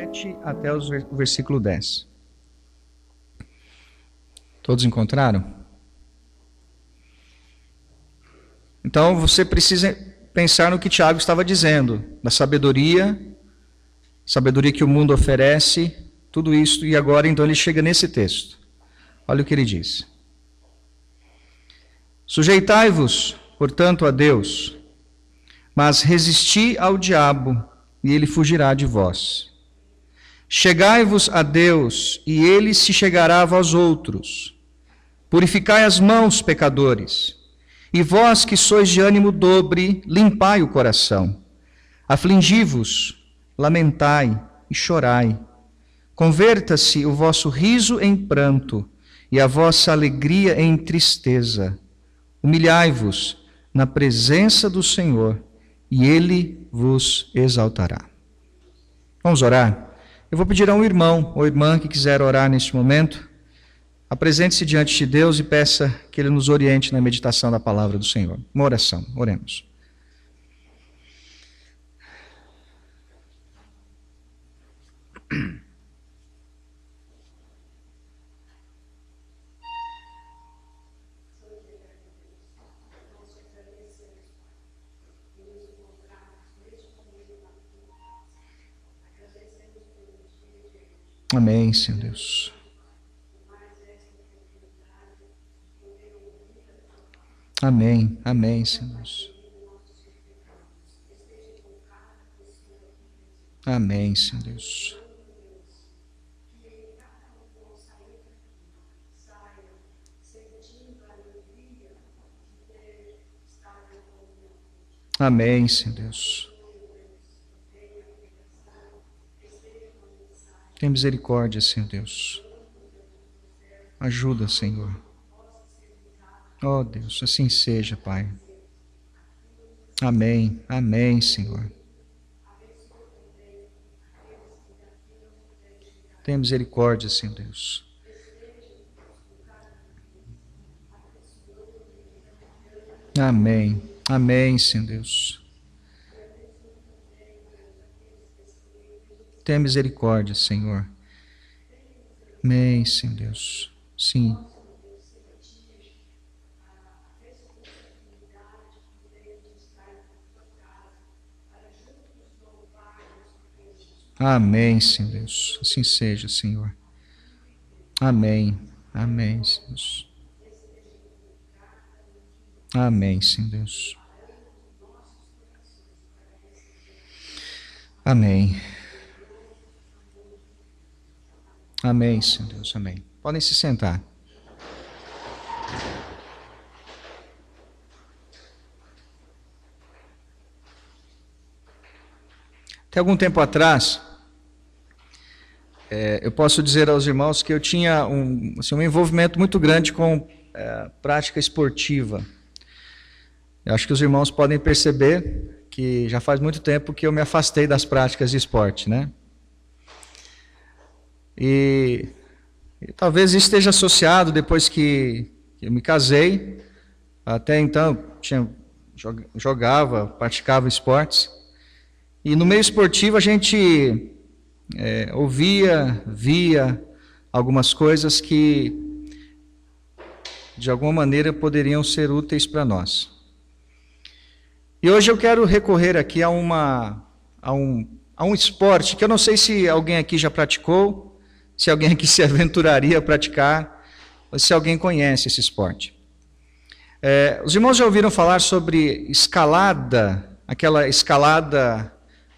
7 até o versículo 10. Todos encontraram? Então você precisa pensar no que Tiago estava dizendo, da sabedoria que o mundo oferece, tudo isso, e agora então ele chega nesse texto. Olha o que ele diz. Sujeitai-vos, portanto, a Deus, mas resisti ao diabo, e ele fugirá de vós. Chegai-vos a Deus, e ele se chegará a vós outros. Purificai as mãos, pecadores, e vós que sois de ânimo dobre, limpai o coração. Afligi-vos, lamentai e chorai. Converta-se o vosso riso em pranto, e a vossa alegria em tristeza. Humilhai-vos na presença do Senhor, e Ele vos exaltará. Vamos orar? Eu vou pedir a um irmão ou irmã que quiser orar neste momento, apresente-se diante de Deus e peça que Ele nos oriente na meditação da palavra do Senhor. Uma oração, oremos. Amém, Senhor Deus. Amém, amém, Senhor Deus. Amém, Senhor Deus. Amém, Senhor Deus. Tem misericórdia, Senhor Deus. Ajuda, Senhor. Oh, Deus, assim seja, Pai. Amém, amém, Senhor. Tem misericórdia, Senhor Deus. Amém, amém, Senhor Deus. Tenha misericórdia, Senhor. Amém, Senhor Deus. Sim. Amém, Senhor Deus. Assim seja, Senhor. Amém. Amém, Senhor Deus. Amém, Senhor Deus. Amém. Amém, Senhor Deus, amém. Podem se sentar. Até algum tempo atrás, eu posso dizer aos irmãos que eu tinha um envolvimento muito grande com prática esportiva. Eu acho que os irmãos podem perceber que já faz muito tempo que eu me afastei das práticas de esporte, né? E talvez isso esteja associado depois que eu me casei. Até então, jogava, praticava esportes. E no meio esportivo a gente via algumas coisas que, de alguma maneira, poderiam ser úteis para nós. E hoje eu quero recorrer aqui a um esporte que eu não sei se alguém aqui já praticou, se alguém aqui se aventuraria a praticar, ou se alguém conhece esse esporte. Os irmãos já ouviram falar sobre escalada, aquela escalada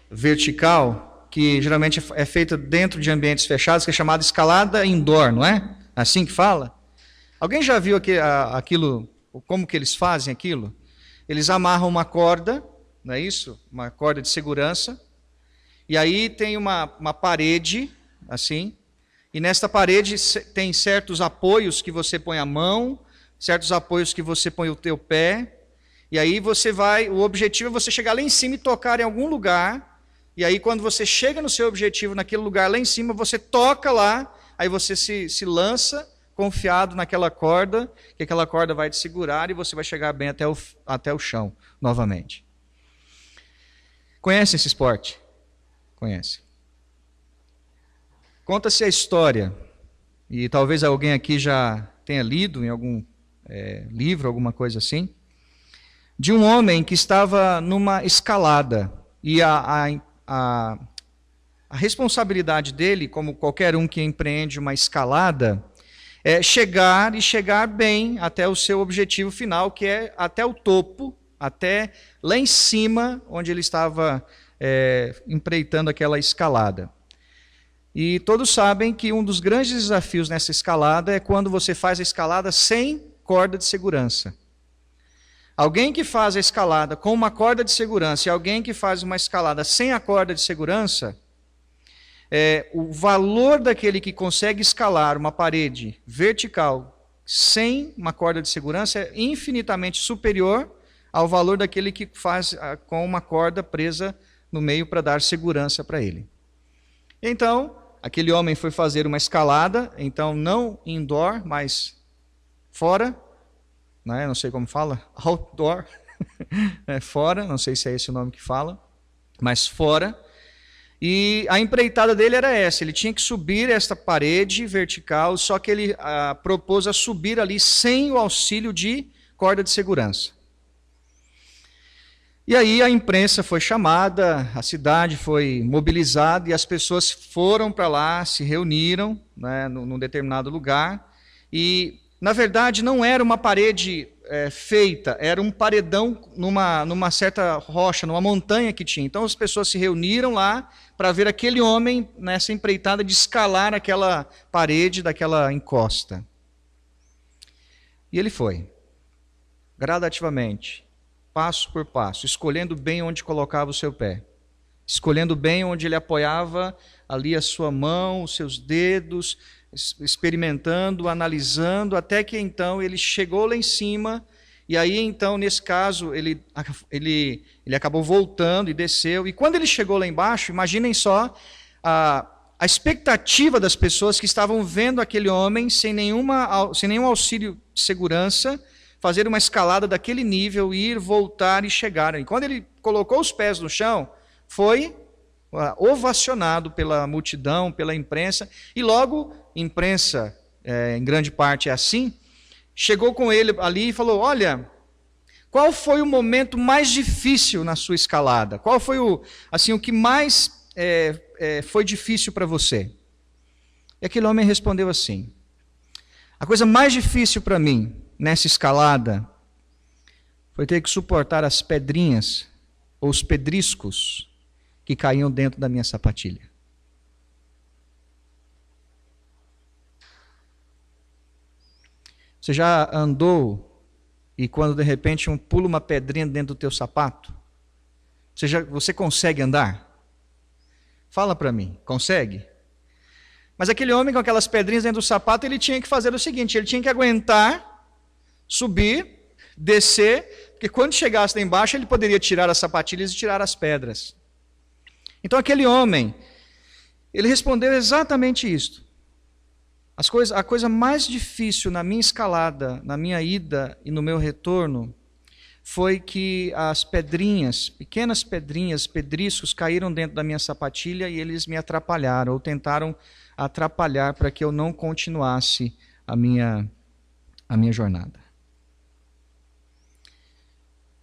vertical, que geralmente é feita dentro de ambientes fechados, que é chamada escalada indoor, não é? Assim que fala? Alguém já viu aquilo, como que eles fazem aquilo? Eles amarram uma corda, não é isso? Uma corda de segurança, e aí tem uma parede, assim, e nesta parede tem certos apoios que você põe a mão, certos apoios que você põe o teu pé, e aí o objetivo é você chegar lá em cima e tocar em algum lugar, e aí quando você chega no seu objetivo, naquele lugar lá em cima, você toca lá, aí você se lança confiado naquela corda, que aquela corda vai te segurar e você vai chegar bem até o chão novamente. Conhece esse esporte? Conhece. Conta-se a história, e talvez alguém aqui já tenha lido em algum livro, alguma coisa assim, de um homem que estava numa escalada, e a responsabilidade dele, como qualquer um que empreende uma escalada, é chegar e chegar bem até o seu objetivo final, que é até o topo, até lá em cima, onde ele estava empreitando aquela escalada. E todos sabem que um dos grandes desafios nessa escalada é quando você faz a escalada sem corda de segurança. Alguém que faz a escalada com uma corda de segurança e alguém que faz uma escalada sem a corda de segurança, o valor daquele que consegue escalar uma parede vertical sem uma corda de segurança é infinitamente superior ao valor daquele que faz com uma corda presa no meio para dar segurança para ele. Então, aquele homem foi fazer uma escalada, então não indoor, mas fora, né? Não sei como fala, outdoor, fora, não sei se é esse o nome que fala, mas fora. E a empreitada dele era essa, ele tinha que subir esta parede vertical, só que ele propôs a subir ali sem o auxílio de corda de segurança. E aí a imprensa foi chamada, a cidade foi mobilizada e as pessoas foram para lá, se reuniram, né, num determinado lugar. E, na verdade, não era uma parede feita, era um paredão numa certa rocha, numa montanha que tinha. Então as pessoas se reuniram lá para ver aquele homem nessa empreitada de escalar aquela parede daquela encosta. E ele foi, gradativamente, passo por passo, escolhendo bem onde colocava o seu pé, escolhendo bem onde ele apoiava ali a sua mão, os seus dedos, experimentando, analisando, até que então ele chegou lá em cima, e aí então, nesse caso, ele acabou voltando e desceu, e quando ele chegou lá embaixo, imaginem só a expectativa das pessoas que estavam vendo aquele homem sem nenhum auxílio de segurança, fazer uma escalada daquele nível, ir, voltar e chegar. E quando ele colocou os pés no chão, foi ovacionado pela multidão, pela imprensa, e logo, imprensa, em grande parte é assim, chegou com ele ali e falou, olha, qual foi o momento mais difícil na sua escalada? Qual foi o que mais foi difícil para você? E aquele homem respondeu assim, a coisa mais difícil para mim, nessa escalada, foi ter que suportar as pedrinhas, ou os pedriscos, que caíam dentro da minha sapatilha. Você já andou e quando de repente pula uma pedrinha dentro do teu sapato? Você consegue andar? Fala para mim, consegue? Mas aquele homem com aquelas pedrinhas dentro do sapato, ele tinha que fazer o seguinte, ele tinha que aguentar, subir, descer, porque quando chegasse lá embaixo ele poderia tirar as sapatilhas e tirar as pedras. Então aquele homem, ele respondeu exatamente isto. A coisa mais difícil na minha escalada, na minha ida e no meu retorno, foi que as pedrinhas, pequenas pedrinhas, pedriscos, caíram dentro da minha sapatilha e eles me atrapalharam, ou tentaram atrapalhar para que eu não continuasse a minha jornada.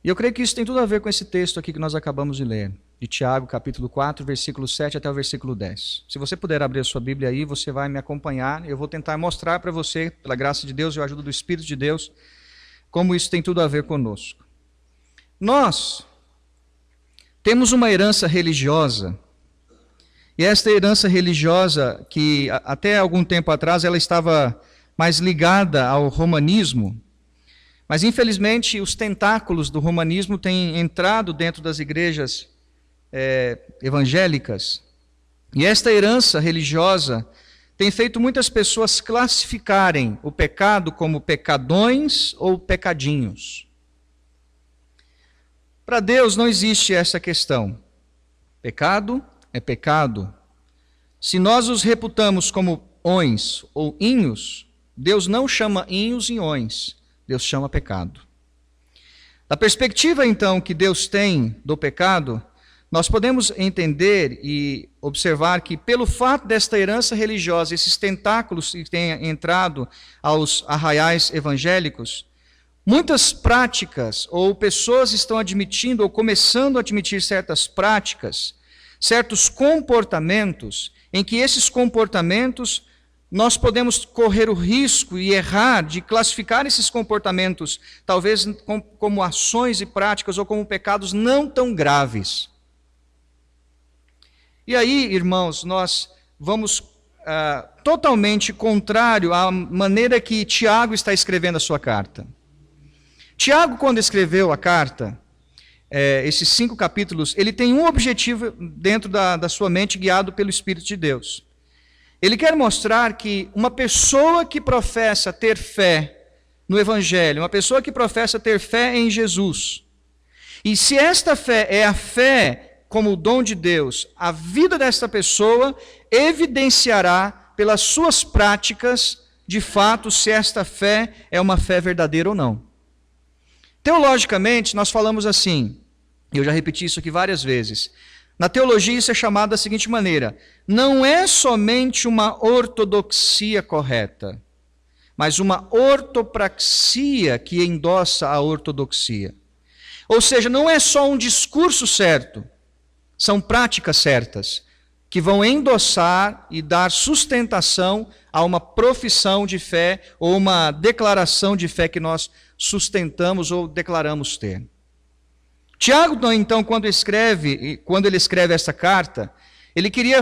E eu creio que isso tem tudo a ver com esse texto aqui que nós acabamos de ler, de Tiago, capítulo 4, versículo 7 até o versículo 10. Se você puder abrir a sua Bíblia aí, você vai me acompanhar. Eu vou tentar mostrar para você, pela graça de Deus e a ajuda do Espírito de Deus, como isso tem tudo a ver conosco. Nós temos uma herança religiosa, e esta herança religiosa, que até algum tempo atrás ela estava mais ligada ao romanismo, mas infelizmente os tentáculos do romanismo têm entrado dentro das igrejas evangélicas, e esta herança religiosa tem feito muitas pessoas classificarem o pecado como pecadões ou pecadinhos. Para Deus não existe essa questão. Pecado é pecado. Se nós os reputamos como ões ou inhos, Deus não chama inhos e ões, Deus chama pecado. Da perspectiva, então, que Deus tem do pecado, nós podemos entender e observar que, pelo fato desta herança religiosa, esses tentáculos que têm entrado aos arraiais evangélicos, muitas práticas, ou pessoas estão admitindo, ou começando a admitir certas práticas, certos comportamentos, em que esses comportamentos nós podemos correr o risco e errar de classificar esses comportamentos, talvez como ações e práticas, ou como pecados não tão graves. E aí, irmãos, nós vamos totalmente contrário à maneira que Tiago está escrevendo a sua carta. Tiago, quando escreveu a carta, esses 5 capítulos, ele tem um objetivo dentro da sua mente, guiado pelo Espírito de Deus. Ele quer mostrar que uma pessoa que professa ter fé no Evangelho, uma pessoa que professa ter fé em Jesus, e se esta fé é a fé como o dom de Deus, a vida desta pessoa evidenciará pelas suas práticas, de fato, se esta fé é uma fé verdadeira ou não. Teologicamente, nós falamos assim, eu já repeti isso aqui várias vezes. Na teologia isso é chamado da seguinte maneira: não é somente uma ortodoxia correta, mas uma ortopraxia que endossa a ortodoxia. Ou seja, não é só um discurso certo, são práticas certas, que vão endossar e dar sustentação a uma profissão de fé ou uma declaração de fé que nós sustentamos ou declaramos ter. Tiago, então, quando ele escreve essa carta, ele queria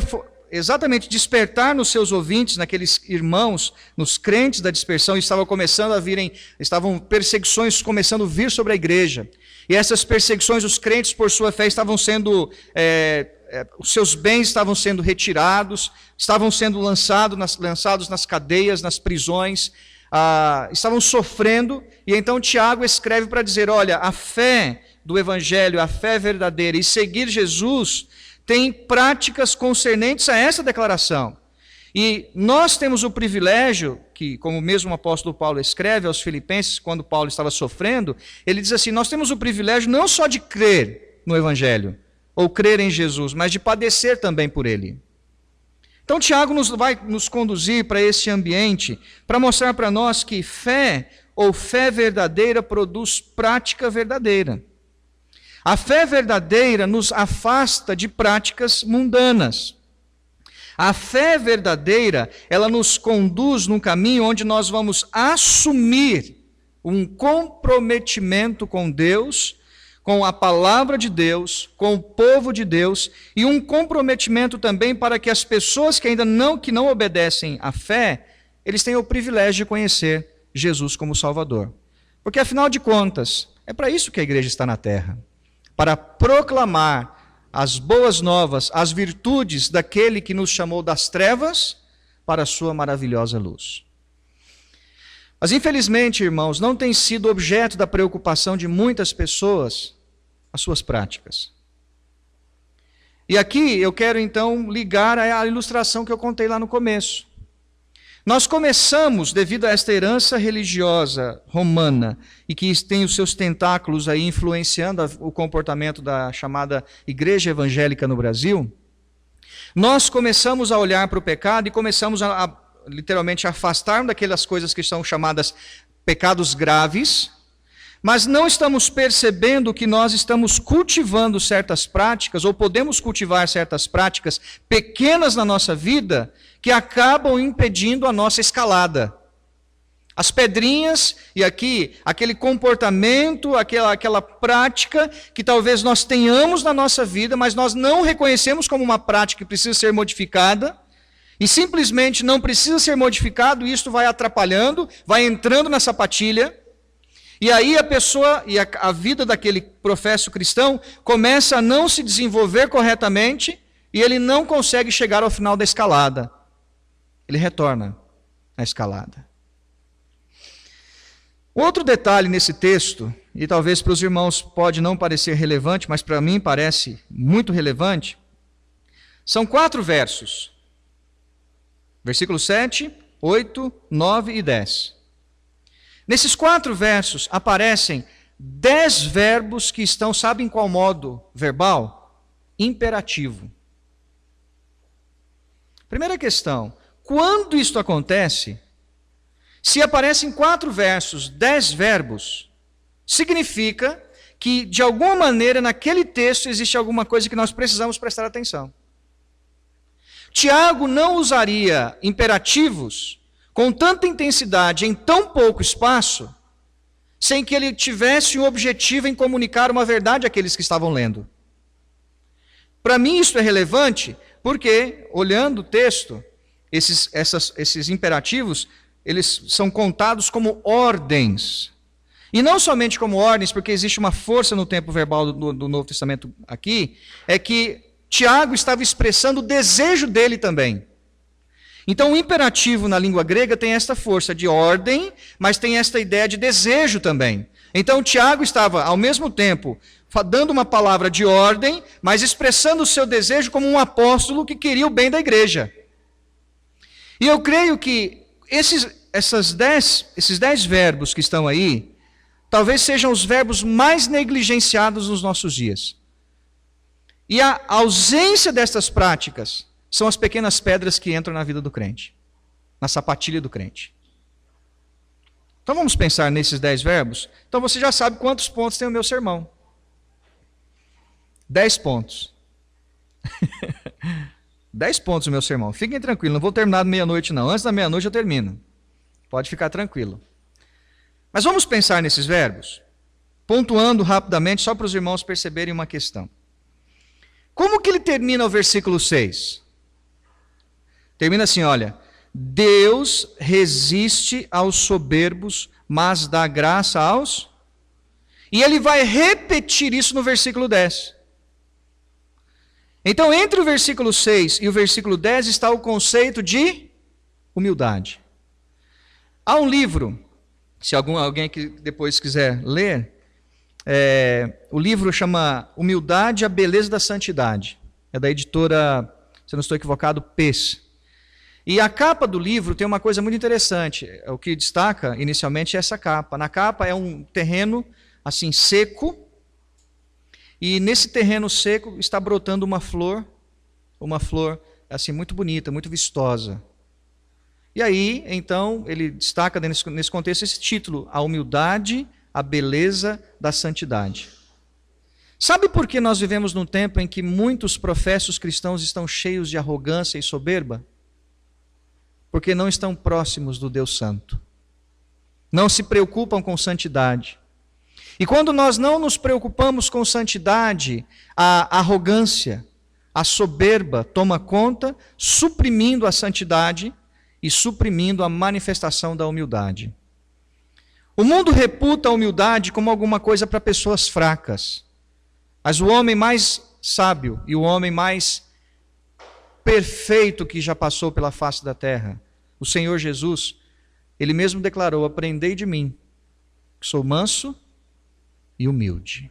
exatamente despertar nos seus ouvintes, naqueles irmãos, nos crentes da dispersão, estavam perseguições começando a vir sobre a igreja. E essas perseguições, os crentes, por sua fé, estavam sendo, os seus bens estavam sendo retirados, estavam sendo lançados nas cadeias, nas prisões, estavam sofrendo. E então Tiago escreve para dizer, olha, a fé do Evangelho, a fé verdadeira e seguir Jesus tem práticas concernentes a essa declaração. E nós temos o privilégio, que como mesmo o apóstolo Paulo escreve aos Filipenses, quando Paulo estava sofrendo, ele diz assim, nós temos o privilégio não só de crer no Evangelho, ou crer em Jesus, mas de padecer também por ele. Então Tiago vai nos conduzir para esse ambiente, para mostrar para nós que fé ou fé verdadeira produz prática verdadeira. A fé verdadeira nos afasta de práticas mundanas. A fé verdadeira, ela nos conduz num caminho onde nós vamos assumir um comprometimento com Deus, com a palavra de Deus, com o povo de Deus, e um comprometimento também para que as pessoas que ainda não obedecem à fé, eles tenham o privilégio de conhecer Jesus como Salvador. Porque afinal de contas, é para isso que a igreja está na terra. Para proclamar as boas novas, as virtudes daquele que nos chamou das trevas para a sua maravilhosa luz. Mas infelizmente, irmãos, não tem sido objeto da preocupação de muitas pessoas as suas práticas. E aqui eu quero então ligar à ilustração que eu contei lá no começo. Nós começamos, devido a esta herança religiosa romana, e que tem os seus tentáculos aí influenciando o comportamento da chamada igreja evangélica no Brasil, nós começamos a olhar para o pecado e começamos literalmente a afastar daquelas coisas que são chamadas pecados graves, mas não estamos percebendo que nós estamos cultivando certas práticas, ou podemos cultivar certas práticas pequenas na nossa vida, que acabam impedindo a nossa escalada. As pedrinhas, e aqui, aquele comportamento, aquela prática que talvez nós tenhamos na nossa vida, mas nós não reconhecemos como uma prática que precisa ser modificada, e simplesmente não precisa ser modificado, e isto vai atrapalhando, vai entrando na sapatilha, e aí a pessoa e a vida daquele professo cristão começa a não se desenvolver corretamente, e ele não consegue chegar ao final da escalada. Ele retorna à escalada. Outro detalhe nesse texto, e talvez para os irmãos pode não parecer relevante, mas para mim parece muito relevante, são 4 versos. Versículos 7, 8, 9 e 10. Nesses 4 versos aparecem 10 verbos que estão, sabe em qual modo verbal? imperativo. Primeira questão, quando isto acontece, se aparecem 4 versos, 10 verbos, significa que, de alguma maneira, naquele texto existe alguma coisa que nós precisamos prestar atenção. Tiago não usaria imperativos com tanta intensidade em tão pouco espaço, sem que ele tivesse um objetivo em comunicar uma verdade àqueles que estavam lendo. Para mim isso é relevante, porque, olhando o texto, esses imperativos, eles são contados como ordens. E não somente como ordens, porque existe uma força no tempo verbal do Novo Testamento aqui, é que Tiago estava expressando o desejo dele também. Então, o imperativo na língua grega tem esta força de ordem, mas tem esta ideia de desejo também. Então, Tiago estava, ao mesmo tempo, dando uma palavra de ordem, mas expressando o seu desejo como um apóstolo que queria o bem da igreja. E eu creio que esses 10 verbos que estão aí, talvez sejam os verbos mais negligenciados nos nossos dias. E a ausência destas práticas são as pequenas pedras que entram na vida do crente, na sapatilha do crente. Então vamos pensar nesses 10 verbos? Então você já sabe quantos pontos tem o meu sermão. 10 pontos. 10 pontos o meu sermão. Fiquem tranquilos, não vou terminar meia-noite não. Antes da meia-noite eu termino. Pode ficar tranquilo. Mas vamos pensar nesses verbos, pontuando rapidamente, só para os irmãos perceberem uma questão. Como que ele termina o versículo 6? Termina assim, olha, Deus resiste aos soberbos, mas dá graça aos... E ele vai repetir isso no versículo 10. Então, entre o versículo 6 e o versículo 10 está o conceito de humildade. Há um livro, se alguém que depois quiser ler, o livro chama Humildade, a Beleza da Santidade. É da editora, se eu não estou equivocado, Pes. E a capa do livro tem uma coisa muito interessante. O que destaca inicialmente é essa capa. Na capa é um terreno assim seco, e nesse terreno seco está brotando uma flor assim muito bonita, muito vistosa. E aí, então, ele destaca nesse contexto esse título, A Humildade, a Beleza da Santidade. Sabe por que nós vivemos num tempo em que muitos professos cristãos estão cheios de arrogância e soberba? Porque não estão próximos do Deus Santo. Não se preocupam com santidade. E quando nós não nos preocupamos com santidade, a arrogância, a soberba toma conta, suprimindo a santidade e suprimindo a manifestação da humildade. O mundo reputa a humildade como alguma coisa para pessoas fracas. Mas o homem mais sábio e o homem mais perfeito que já passou pela face da terra, o Senhor Jesus, ele mesmo declarou: aprendei de mim, que sou manso e humilde.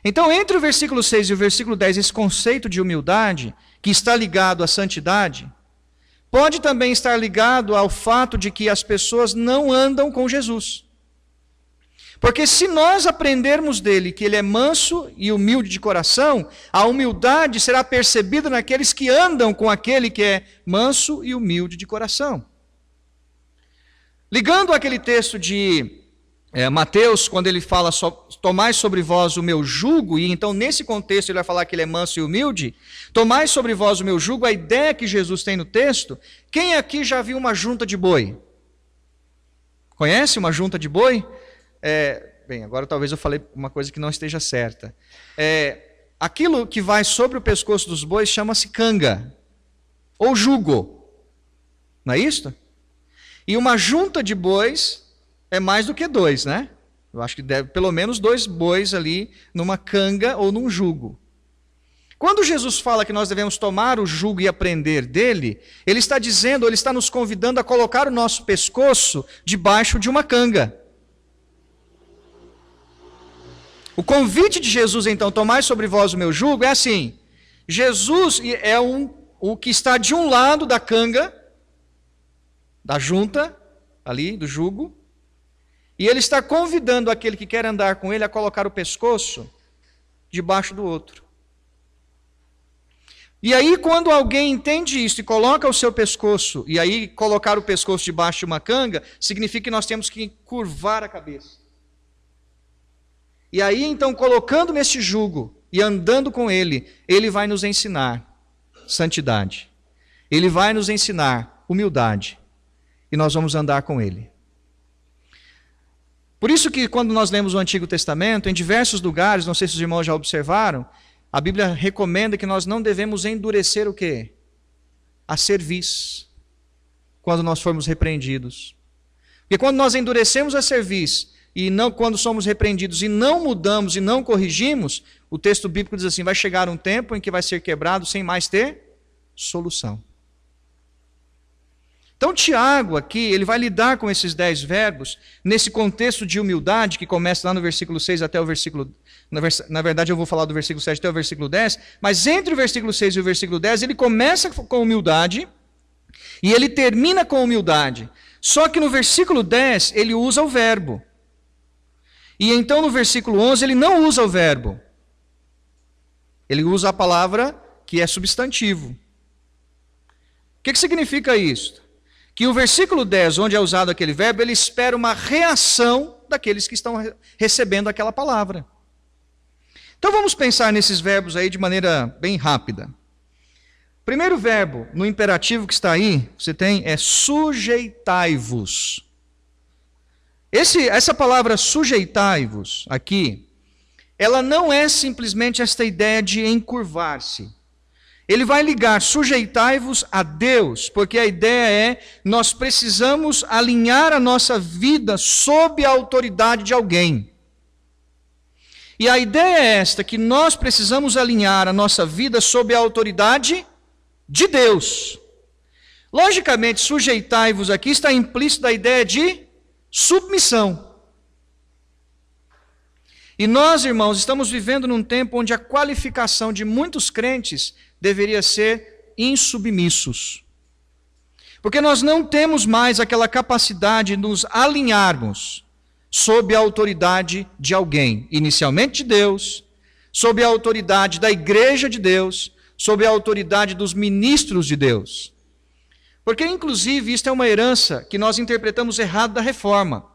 Então, entre o versículo 6 e o versículo 10, esse conceito de humildade, que está ligado à santidade, pode também estar ligado ao fato de que as pessoas não andam com Jesus. Porque se nós aprendermos dele que ele é manso e humilde de coração, a humildade será percebida naqueles que andam com aquele que é manso e humilde de coração. Ligando aquele texto de Mateus, quando ele fala, tomai sobre vós o meu jugo, e então nesse contexto ele vai falar que ele é manso e humilde, tomai sobre vós o meu jugo, a ideia que Jesus tem no texto, quem aqui já viu uma junta de boi? Conhece uma junta de boi? Bem, agora talvez eu falei uma coisa que não esteja certa. Aquilo que vai sobre o pescoço dos bois chama-se canga, ou jugo, não é isso? E uma junta de bois é mais do que 2, né? Eu acho que deve pelo menos 2 bois ali numa canga ou num jugo. Quando Jesus fala que nós devemos tomar o jugo e aprender dele, ele está dizendo, ele está nos convidando a colocar o nosso pescoço debaixo de uma canga. O convite de Jesus, então, tomai sobre vós o meu jugo, é assim: Jesus é o que está de um lado da canga, da junta, ali, do jugo, e ele está convidando aquele que quer andar com ele a colocar o pescoço debaixo do outro. E aí, quando alguém entende isso e coloca o seu pescoço, e aí colocar o pescoço debaixo de uma canga, significa que nós temos que curvar a cabeça. E aí, então, colocando nesse jugo e andando com ele, ele vai nos ensinar santidade. Ele vai nos ensinar humildade. E nós vamos andar com ele. Por isso que quando nós lemos o Antigo Testamento, em diversos lugares, não sei se os irmãos já observaram, a Bíblia recomenda que nós não devemos endurecer o quê? A cerviz, quando nós formos repreendidos. Porque quando nós endurecemos a cerviz, e não quando somos repreendidos, e não mudamos, e não corrigimos, o texto bíblico diz assim, vai chegar um tempo em que vai ser quebrado sem mais ter solução. Então Tiago aqui, ele vai lidar com esses 10 verbos, nesse contexto de humildade, que começa lá no versículo 6 até o versículo... Na verdade eu vou falar do versículo 7 até o versículo 10, mas entre o versículo 6 e o versículo 10, ele começa com humildade, e ele termina com humildade. Só que no versículo 10, ele usa o verbo. E então no versículo 11, ele não usa o verbo. Ele usa a palavra que é substantivo. O que significa isso? Que o versículo 10, onde é usado aquele verbo, ele espera uma reação daqueles que estão recebendo aquela palavra. Então vamos pensar nesses verbos aí de maneira bem rápida. Primeiro verbo, no imperativo que está aí, você tem, é sujeitai-vos. Essa palavra sujeitai-vos aqui, ela não é simplesmente esta ideia de encurvar-se. Ele vai ligar sujeitai-vos a Deus, porque a ideia é, nós precisamos alinhar a nossa vida sob a autoridade de alguém. E a ideia é esta, que nós precisamos alinhar a nossa vida sob a autoridade de Deus. Logicamente, sujeitai-vos aqui está implícito a ideia de submissão. E nós, irmãos, estamos vivendo num tempo onde a qualificação de muitos crentes deveria ser insubmissos. Porque nós não temos mais aquela capacidade de nos alinharmos sob a autoridade de alguém, inicialmente de Deus, sob a autoridade da igreja de Deus, sob a autoridade dos ministros de Deus. Porque, inclusive, isto é uma herança que nós interpretamos errado da Reforma.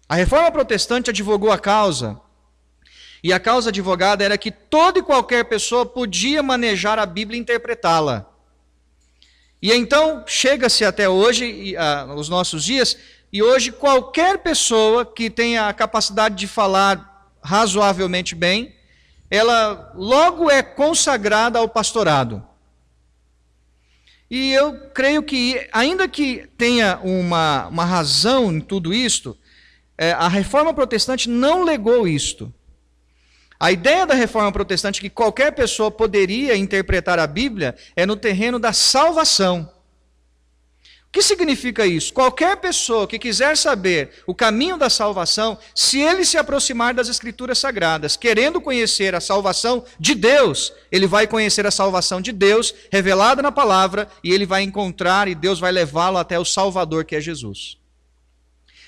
A Reforma Protestante advogou a causa, e a causa advogada era que toda e qualquer pessoa podia manejar a Bíblia e interpretá-la. E então, chega-se até hoje, os nossos dias, e hoje qualquer pessoa que tenha a capacidade de falar razoavelmente bem, ela logo é consagrada ao pastorado. E eu creio que, ainda que tenha uma razão em tudo isto, a Reforma Protestante não legou isto. A ideia da Reforma Protestante que qualquer pessoa poderia interpretar a Bíblia é no terreno da salvação. O que significa isso? Qualquer pessoa que quiser saber o caminho da salvação, se ele se aproximar das Escrituras Sagradas, querendo conhecer a salvação de Deus, ele vai conhecer a salvação de Deus, revelada na palavra, e ele vai encontrar, e Deus vai levá-lo até o Salvador, que é Jesus.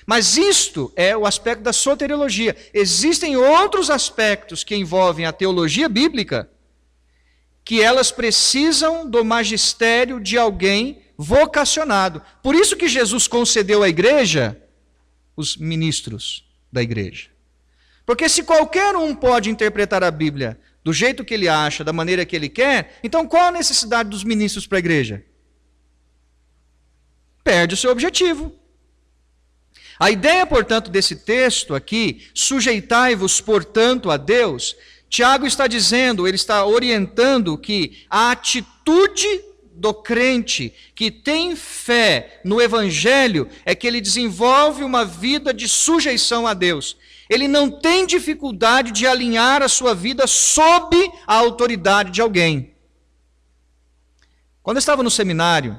Mas isto é o aspecto da soteriologia. Existem outros aspectos que envolvem a teologia bíblica, que elas precisam do magistério de alguém vocacionado. Por isso que Jesus concedeu à igreja os ministros da igreja. Porque se qualquer um pode interpretar a Bíblia do jeito que ele acha, da maneira que ele quer, então qual a necessidade dos ministros para a igreja? Perde o seu objetivo. A ideia, portanto, desse texto aqui, sujeitai-vos, portanto, a Deus, Tiago está dizendo, ele está orientando que a atitude do crente que tem fé no Evangelho é que ele desenvolve uma vida de sujeição a Deus. Ele não tem dificuldade de alinhar a sua vida sob a autoridade de alguém. Quando eu estava no seminário,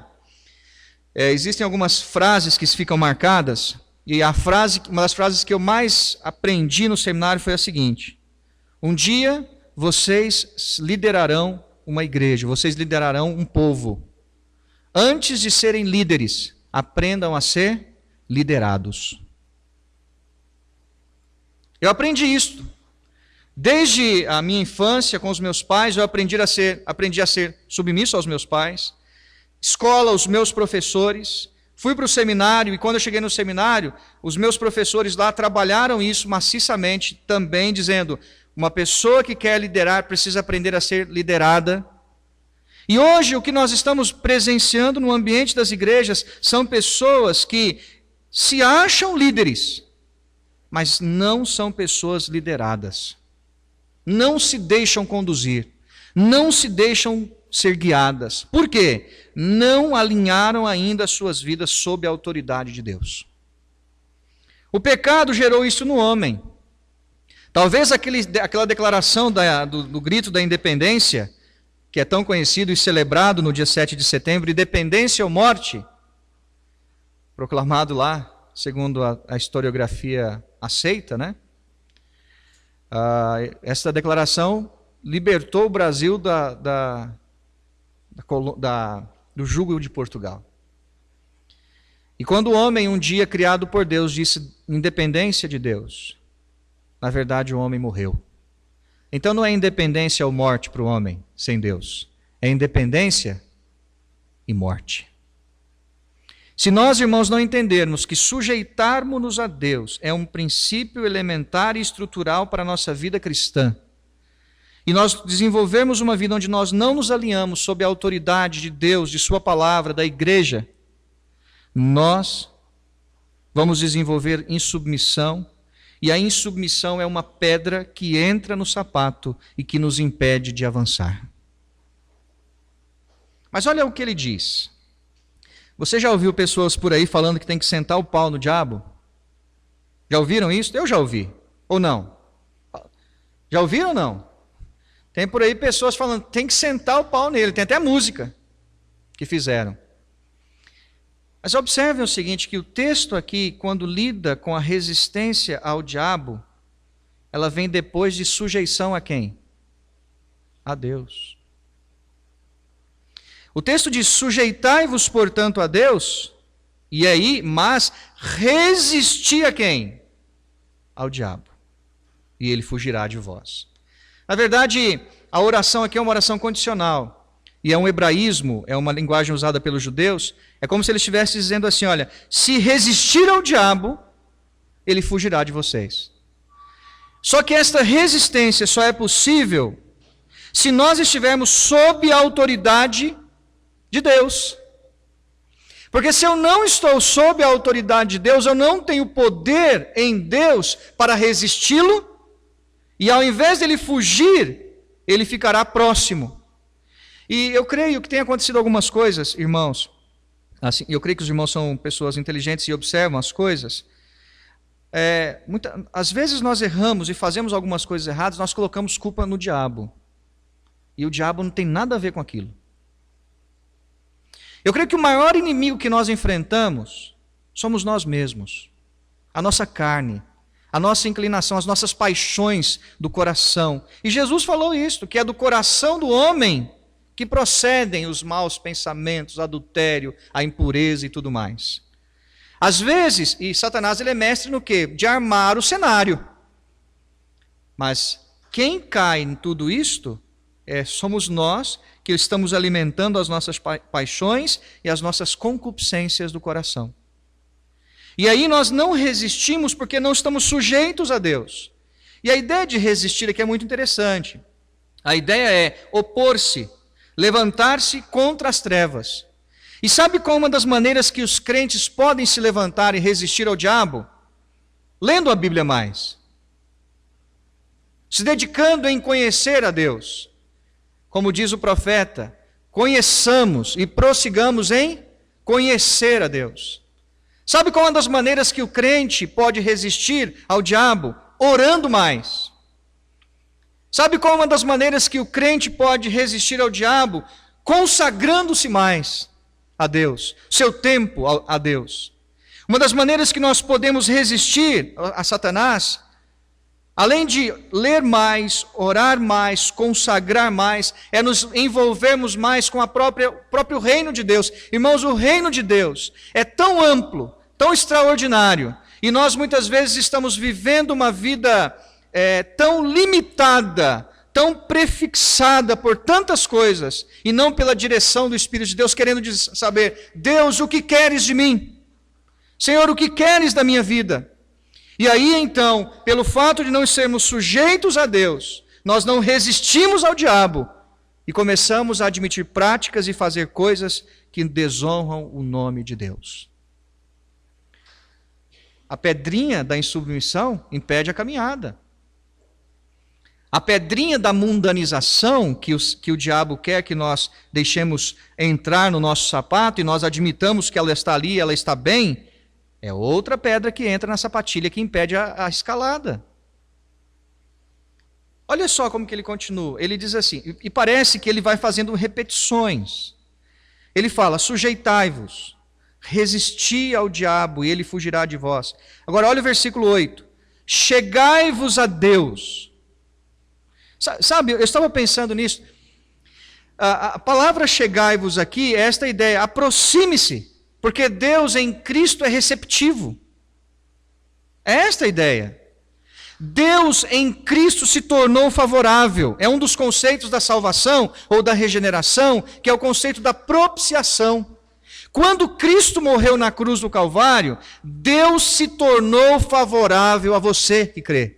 existem algumas frases que ficam marcadas, e uma das frases que eu mais aprendi no seminário foi a seguinte: um dia vocês liderarão uma igreja, vocês liderarão um povo. Antes de serem líderes, aprendam a ser liderados. Eu aprendi isso. Desde a minha infância com os meus pais, eu aprendi a ser submisso aos meus pais. Escola, os meus professores. Fui para o seminário e quando eu cheguei no seminário, os meus professores lá trabalharam isso maciçamente também, dizendo: uma pessoa que quer liderar precisa aprender a ser liderada. E hoje o que nós estamos presenciando no ambiente das igrejas são pessoas que se acham líderes, mas não são pessoas lideradas. Não se deixam conduzir, não se deixam ser guiadas. Por quê? Não alinharam ainda as suas vidas sob a autoridade de Deus. O pecado gerou isso no homem. Talvez aquela declaração do grito da independência, que é tão conhecido e celebrado no dia 7 de setembro, independência ou morte, proclamado lá, segundo a historiografia aceita, né? Essa declaração libertou o Brasil do jugo de Portugal. E quando o homem, um dia criado por Deus, disse independência de Deus, na verdade o homem morreu. Então não é independência ou morte para o homem sem Deus, é independência e morte. Se nós, irmãos, não entendermos que sujeitarmos-nos a Deus é um princípio elementar e estrutural para a nossa vida cristã, e nós desenvolvermos uma vida onde nós não nos alinhamos sob a autoridade de Deus, de sua palavra, da igreja, nós vamos desenvolver insubmissão, e a insubmissão é uma pedra que entra no sapato e que nos impede de avançar. Mas olha o que ele diz. Você já ouviu pessoas por aí falando que tem que sentar o pau no diabo? Já ouviram isso? Eu já ouvi. Ou não? Já ouviram ou não? Tem por aí pessoas falando que tem que sentar o pau nele. Tem até música que fizeram. Mas observem o seguinte, que o texto aqui, quando lida com a resistência ao diabo, ela vem depois de sujeição a quem? A Deus. O texto diz: sujeitai-vos, portanto, a Deus, e aí, mas resisti a quem? Ao diabo, e ele fugirá de vós. Na verdade, a oração aqui é uma oração condicional, e é um hebraísmo, é uma linguagem usada pelos judeus, é como se ele estivesse dizendo assim: olha, se resistir ao diabo, ele fugirá de vocês. Só que esta resistência só é possível se nós estivermos sob a autoridade de Deus. Porque se eu não estou sob a autoridade de Deus, eu não tenho poder em Deus para resisti-lo, e ao invés dele fugir, ele ficará próximo. E eu creio que tem acontecido algumas coisas, irmãos. Assim, eu creio que os irmãos são pessoas inteligentes e observam as coisas. Às vezes nós erramos e fazemos algumas coisas erradas, nós colocamos culpa no diabo. E o diabo não tem nada a ver com aquilo. Eu creio que o maior inimigo que nós enfrentamos somos nós mesmos. A nossa carne, a nossa inclinação, as nossas paixões do coração. E Jesus falou isso, que é do coração do homem que procedem os maus pensamentos, o adultério, a impureza e tudo mais. Às vezes, e Satanás ele é mestre no quê? De armar o cenário. Mas quem cai em tudo isto somos nós que estamos alimentando as nossas paixões e as nossas concupiscências do coração. E aí nós não resistimos porque não estamos sujeitos a Deus. E a ideia de resistir aqui é muito interessante. A ideia é opor-se, levantar-se contra as trevas. E sabe qual é uma das maneiras que os crentes podem se levantar e resistir ao diabo? Lendo a Bíblia mais. Se dedicando em conhecer a Deus. Como diz o profeta, conheçamos e prossigamos em conhecer a Deus. Sabe qual é uma das maneiras que o crente pode resistir ao diabo? Orando mais. Sabe qual é uma das maneiras que o crente pode resistir ao diabo? Consagrando-se mais a Deus, seu tempo a Deus. Uma das maneiras que nós podemos resistir a Satanás, além de ler mais, orar mais, consagrar mais, é nos envolvermos mais com o próprio reino de Deus. Irmãos, o reino de Deus é tão amplo, tão extraordinário, e nós muitas vezes estamos vivendo uma vida tão limitada, tão prefixada por tantas coisas, e não pela direção do Espírito de Deus, querendo saber, Deus, o que queres de mim? Senhor, o que queres da minha vida? E aí então, pelo fato de não sermos sujeitos a Deus, nós não resistimos ao diabo, e começamos a admitir práticas e fazer coisas que desonram o nome de Deus. A pedrinha da insubmissão impede a caminhada. A pedrinha da mundanização que o diabo quer que nós deixemos entrar no nosso sapato e nós admitamos que ela está ali, ela está bem, é outra pedra que entra na sapatilha que impede a escalada. Olha só como que ele continua. Ele diz assim, e parece que ele vai fazendo repetições. Ele fala, sujeitai-vos, resisti ao diabo e ele fugirá de vós. Agora olha o versículo 8. Chegai-vos a Deus. Sabe, eu estava pensando nisso. A palavra chegai-vos aqui é esta ideia, aproxime-se, porque Deus em Cristo é receptivo. É esta a ideia. Deus em Cristo se tornou favorável. É um dos conceitos da salvação ou da regeneração, que é o conceito da propiciação. Quando Cristo morreu na cruz do Calvário, Deus se tornou favorável a você que crê.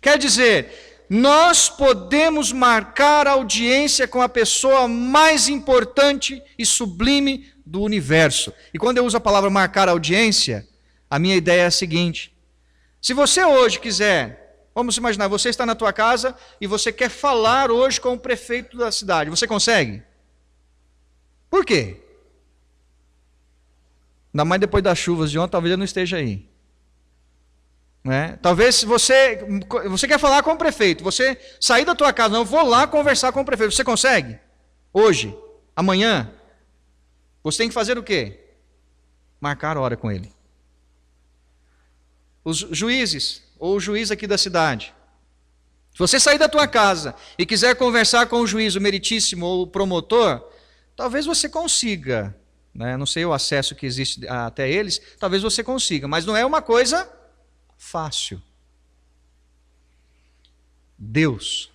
Quer dizer, nós podemos marcar audiência com a pessoa mais importante e sublime do universo. E quando eu uso a palavra marcar audiência, a minha ideia é a seguinte: se você hoje quiser, vamos imaginar, você está na tua casa e você quer falar hoje com o prefeito da cidade, você consegue? Por quê? Ainda mais depois das chuvas de ontem, talvez ele não esteja aí. Talvez você quer falar com o prefeito, você sair da tua casa, não, vou lá conversar com o prefeito, você consegue? Hoje, amanhã, você tem que fazer o quê? Marcar hora com ele. Os juízes, ou o juiz aqui da cidade, se você sair da tua casa e quiser conversar com o juiz, o meritíssimo ou o promotor, talvez você consiga, não sei o acesso que existe até eles, talvez você consiga, mas não é uma coisa fácil. Deus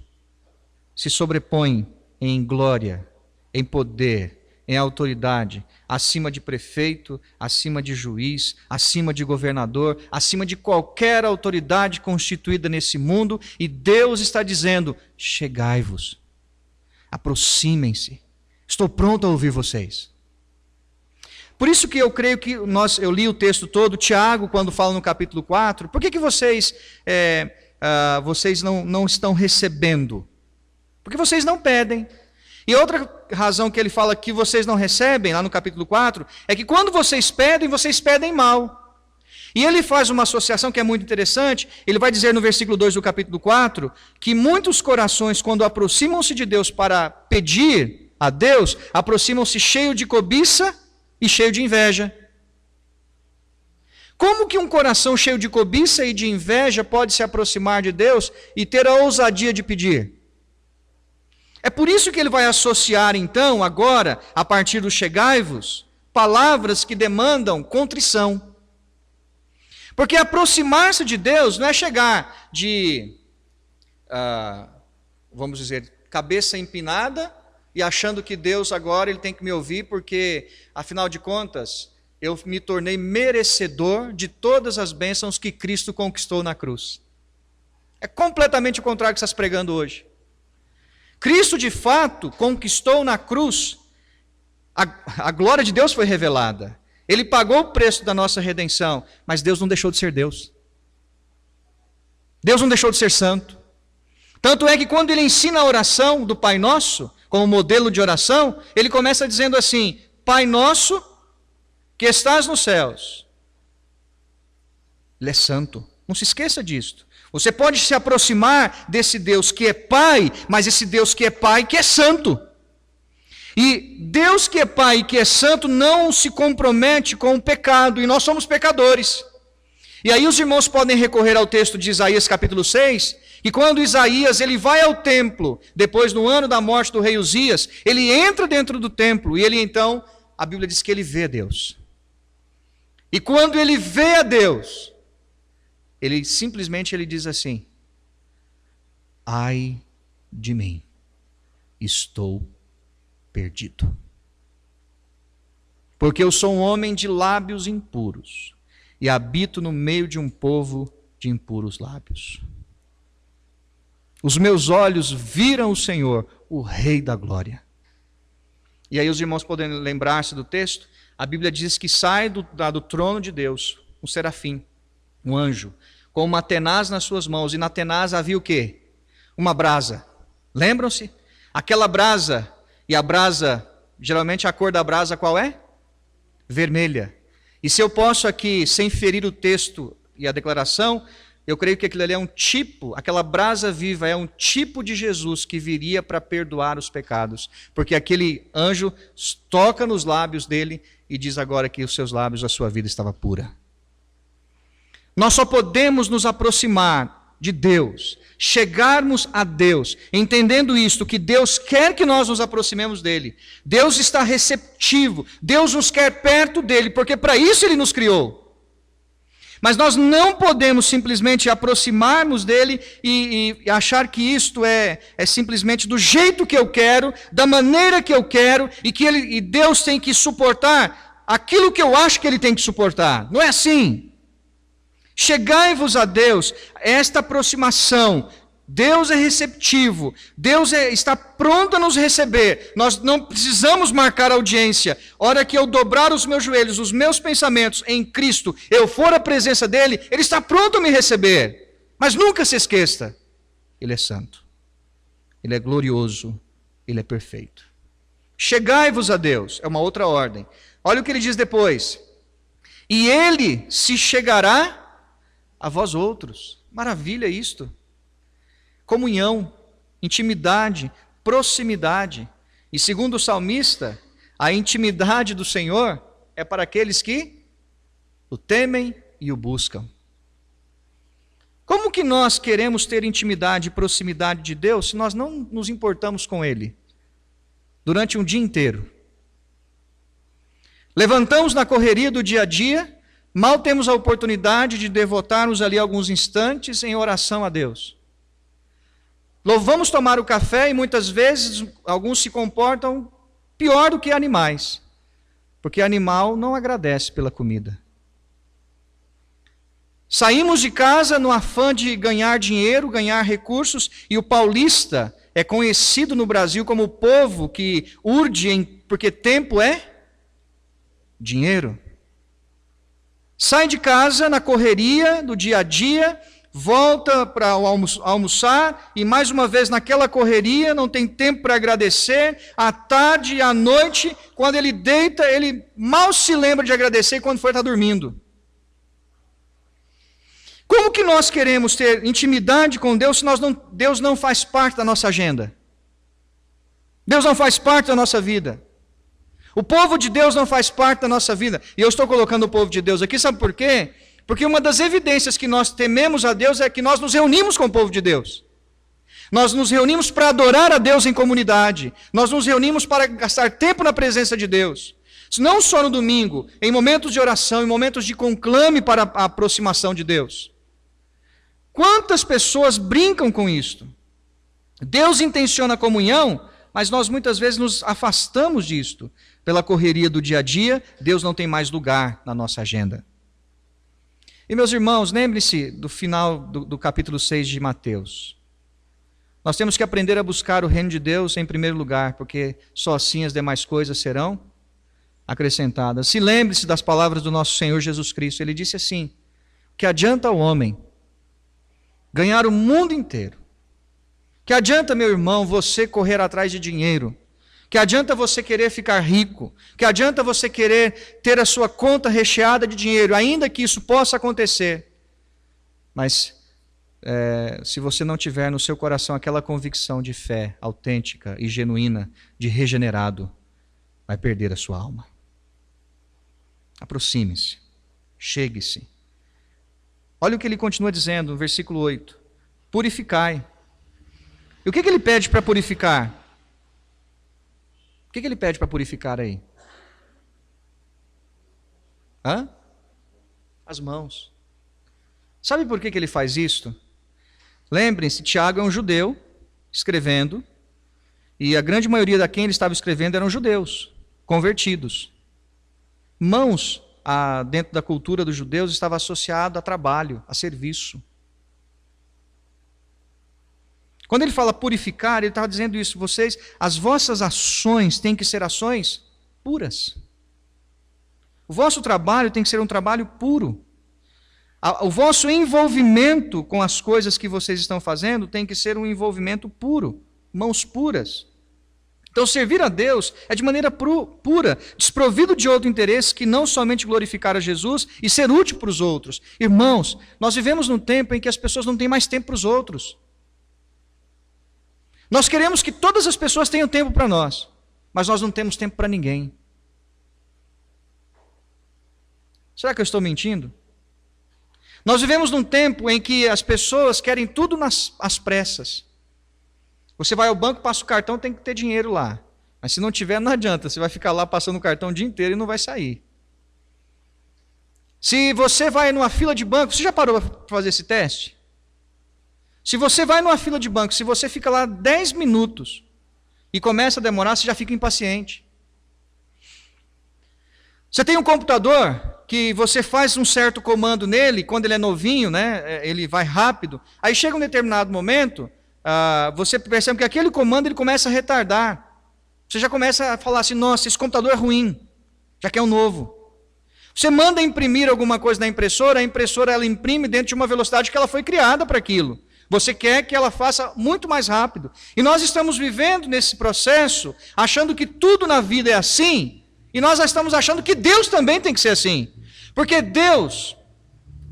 se sobrepõe em glória, em poder, em autoridade, acima de prefeito, acima de juiz, acima de governador, acima de qualquer autoridade constituída nesse mundo, e Deus está dizendo, chegai-vos, aproximem-se, estou pronto a ouvir vocês. Por isso que eu creio que eu li o texto todo, Tiago, quando fala no capítulo 4, por que vocês não estão recebendo? Porque vocês não pedem. E outra razão que ele fala que vocês não recebem, lá no capítulo 4, é que quando vocês pedem mal. E ele faz uma associação que é muito interessante, ele vai dizer no versículo 2 do capítulo 4, que muitos corações, quando aproximam-se de Deus para pedir a Deus, aproximam-se cheio de cobiça e cheio de inveja. Como que um coração cheio de cobiça e de inveja pode se aproximar de Deus e ter a ousadia de pedir? É por isso que ele vai associar, então, agora, a partir do chegai-vos, palavras que demandam contrição. Porque aproximar-se de Deus não é chegar de, vamos dizer, cabeça empinada e achando que Deus agora ele tem que me ouvir porque, afinal de contas, eu me tornei merecedor de todas as bênçãos que Cristo conquistou na cruz. É completamente o contrário que você está pregando hoje. Cristo, de fato, conquistou na cruz, a glória de Deus foi revelada. Ele pagou o preço da nossa redenção, mas Deus não deixou de ser Deus. Deus não deixou de ser santo. Tanto é que quando ele ensina a oração do Pai Nosso, como modelo de oração, ele começa dizendo assim, Pai Nosso, que estás nos céus. Ele é santo, não se esqueça disto. Você pode se aproximar desse Deus que é Pai, mas esse Deus que é Pai que é santo. E Deus que é Pai e que é santo não se compromete com o pecado, e nós somos pecadores. E aí os irmãos podem recorrer ao texto de Isaías capítulo 6, e quando Isaías ele vai ao templo, depois no ano da morte do rei Uzias, ele entra dentro do templo, e ele então, a Bíblia diz que ele vê Deus. E quando ele vê a Deus, ele simplesmente diz assim: ai de mim, estou perdido. Porque eu sou um homem de lábios impuros e habito no meio de um povo de impuros lábios. Os meus olhos viram o Senhor, o Rei da glória. E aí os irmãos podem lembrar-se do texto, a Bíblia diz que sai do trono de Deus um serafim, um anjo, com uma tenaz nas suas mãos, e na tenaz havia o quê? Uma brasa. Lembram-se? Aquela brasa, e a brasa, geralmente a cor da brasa qual é? Vermelha. E se eu posso aqui, sem ferir o texto e a declaração, eu creio que aquilo ali é um tipo, aquela brasa viva é um tipo de Jesus que viria para perdoar os pecados. Porque aquele anjo toca nos lábios dele e diz agora que os seus lábios, a sua vida estava pura. Nós só podemos nos aproximar de Deus, chegarmos a Deus, entendendo isto, que Deus quer que nós nos aproximemos dele. Deus está receptivo, Deus nos quer perto dele, porque para isso ele nos criou. Mas nós não podemos simplesmente aproximarmos dele e achar que isto é simplesmente do jeito que eu quero, da maneira que eu quero, e Deus tem que suportar aquilo que eu acho que ele tem que suportar. Não é assim. Chegai-vos a Deus, esta aproximação, Deus é receptivo, Deus está pronto a nos receber, nós não precisamos marcar audiência. Hora que eu dobrar os meus joelhos, os meus pensamentos em Cristo, eu for à presença dEle, Ele está pronto a me receber. Mas nunca se esqueça, Ele é santo, Ele é glorioso, Ele é perfeito. Chegai-vos a Deus, é uma outra ordem. Olha o que Ele diz depois: e Ele se chegará a vós outros. Maravilha isto. Comunhão, intimidade, proximidade. E segundo o salmista, a intimidade do Senhor é para aqueles que o temem e o buscam. Como que nós queremos ter intimidade e proximidade de Deus se nós não nos importamos com Ele durante um dia inteiro? Levantamos na correria do dia a dia, mal temos a oportunidade de devotarmos ali alguns instantes em oração a Deus. Vamos tomar o café e muitas vezes alguns se comportam pior do que animais, porque animal não agradece pela comida. Saímos de casa no afã de ganhar dinheiro, ganhar recursos, e o paulista é conhecido no Brasil como o povo que urde, porque tempo é dinheiro. Sai de casa na correria do dia a dia, volta para almoçar e mais uma vez naquela correria, não tem tempo para agradecer. À tarde e à noite, quando ele deita, ele mal se lembra de agradecer quando for estar dormindo. Como que nós queremos ter intimidade com Deus se Deus não faz parte da nossa agenda? Deus não faz parte da nossa vida. O povo de Deus não faz parte da nossa vida. E eu estou colocando o povo de Deus aqui, sabe por quê? Porque uma das evidências que nós tememos a Deus é que nós nos reunimos com o povo de Deus. Nós nos reunimos para adorar a Deus em comunidade. Nós nos reunimos para gastar tempo na presença de Deus. Não só no domingo, em momentos de oração, em momentos de conclame para a aproximação de Deus. Quantas pessoas brincam com isto? Deus intenciona a comunhão, mas nós muitas vezes nos afastamos disto. Pela correria do dia a dia, Deus não tem mais lugar na nossa agenda. E meus irmãos, lembre-se do final do capítulo 6 de Mateus. Nós temos que aprender a buscar o reino de Deus em primeiro lugar, porque só assim as demais coisas serão acrescentadas. Se lembre-se das palavras do nosso Senhor Jesus Cristo. Ele disse assim: que adianta ao homem ganhar o mundo inteiro? Que adianta, meu irmão, você correr atrás de dinheiro? Que adianta você querer ficar rico? Que adianta você querer ter a sua conta recheada de dinheiro, ainda que isso possa acontecer? Mas se você não tiver no seu coração aquela convicção de fé autêntica e genuína, de regenerado, vai perder a sua alma. Aproxime-se, chegue-se. Olha o que ele continua dizendo no versículo 8. Purificai. E o que ele pede para purificar? O que ele pede para purificar aí? As mãos. Sabe por que ele faz isso? Lembrem-se, Tiago é um judeu escrevendo, e a grande maioria da quem ele estava escrevendo eram judeus, convertidos. Mãos, dentro da cultura dos judeus, estava associado a trabalho, a serviço. Quando ele fala purificar, ele estava dizendo isso, as vossas ações têm que ser ações puras. O vosso trabalho tem que ser um trabalho puro. O vosso envolvimento com as coisas que vocês estão fazendo tem que ser um envolvimento puro, mãos puras. Então, servir a Deus é de maneira pura, desprovido de outro interesse que não somente glorificar a Jesus e ser útil para os outros. Irmãos, nós vivemos num tempo em que as pessoas não têm mais tempo para os outros. Nós queremos que todas as pessoas tenham tempo para nós, mas nós não temos tempo para ninguém. Será que eu estou mentindo? Nós vivemos num tempo em que as pessoas querem tudo às pressas. Você vai ao banco, passa o cartão, tem que ter dinheiro lá. Mas se não tiver, não adianta, você vai ficar lá passando o cartão o dia inteiro e não vai sair. Se você vai numa fila de banco, você já parou para fazer esse teste? Se você vai numa fila de banco, se você fica lá 10 minutos e começa a demorar, você já fica impaciente. Você tem um computador que você faz um certo comando nele, quando ele é novinho, né, ele vai rápido, aí chega um determinado momento, você percebe que aquele comando ele começa a retardar. Você já começa a falar assim, nossa, esse computador é ruim, já quer um novo. Você manda imprimir alguma coisa na impressora, a impressora ela imprime dentro de uma velocidade que ela foi criada para aquilo. Você quer que ela faça muito mais rápido. E nós estamos vivendo nesse processo, achando que tudo na vida é assim, e nós já estamos achando que Deus também tem que ser assim. Porque Deus,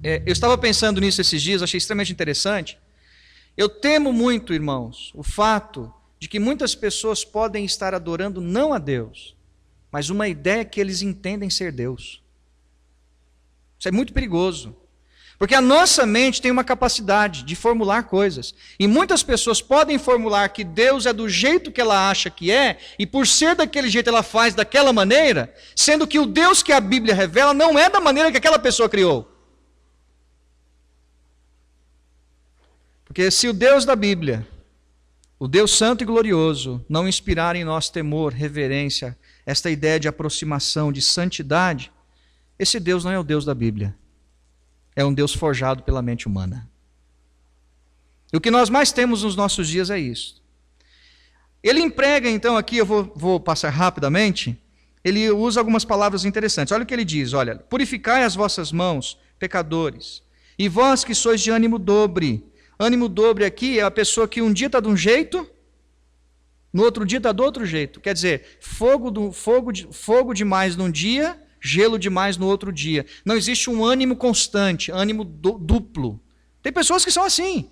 eu estava pensando nisso esses dias, achei extremamente interessante. Eu temo muito, irmãos, o fato de que muitas pessoas podem estar adorando não a Deus, mas uma ideia que eles entendem ser Deus. Isso é muito perigoso. Porque a nossa mente tem uma capacidade de formular coisas. E muitas pessoas podem formular que Deus é do jeito que ela acha que é, e por ser daquele jeito ela faz daquela maneira, sendo que o Deus que a Bíblia revela não é da maneira que aquela pessoa criou. Porque se o Deus da Bíblia, o Deus santo e glorioso, não inspirar em nós temor, reverência, esta ideia de aproximação, de santidade, esse Deus não é o Deus da Bíblia. É um Deus forjado pela mente humana. E o que nós mais temos nos nossos dias é isso. Ele emprega, então, aqui, eu vou passar rapidamente, ele usa algumas palavras interessantes. Olha o que ele diz, olha, purificai as vossas mãos, pecadores, e vós que sois de ânimo dobre. Ânimo dobre aqui é a pessoa que um dia está de um jeito, no outro dia está do outro jeito. Quer dizer, fogo demais num dia, gelo demais no outro dia. Não existe um ânimo constante, ânimo duplo. Tem pessoas que são assim.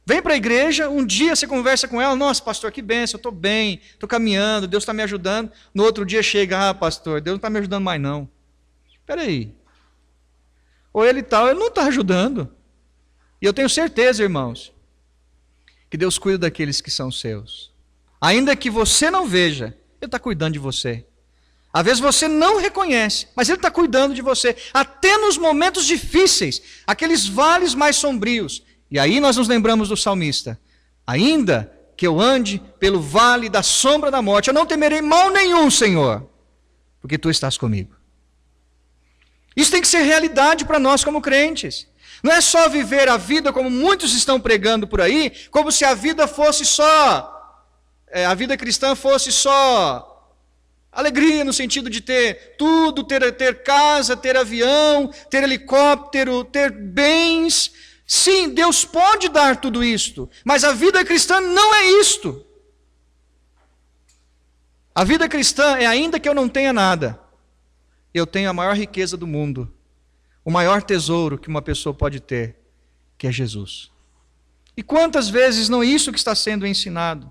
Vem para a igreja, um dia você conversa com ela, nossa, pastor, que bênção, eu estou bem, estou caminhando, Deus está me ajudando. No outro dia chega, pastor, Deus não está me ajudando mais não. Espera aí. Ou ele não está ajudando. E eu tenho certeza, irmãos, que Deus cuida daqueles que são seus. Ainda que você não veja, Ele está cuidando de você. Às vezes você não reconhece, mas Ele está cuidando de você. Até nos momentos difíceis, aqueles vales mais sombrios. E aí nós nos lembramos do salmista. Ainda que eu ande pelo vale da sombra da morte, eu não temerei mal nenhum, Senhor, porque Tu estás comigo. Isso tem que ser realidade para nós como crentes. Não é só viver a vida como muitos estão pregando por aí, como se a vida fosse só, a vida cristã fosse só alegria no sentido de ter tudo, ter casa, ter avião, ter helicóptero, ter bens. Sim, Deus pode dar tudo isto, mas a vida cristã não é isto. A vida cristã é ainda que eu não tenha nada, eu tenho a maior riqueza do mundo. O maior tesouro que uma pessoa pode ter, que é Jesus. E quantas vezes não é isso que está sendo ensinado?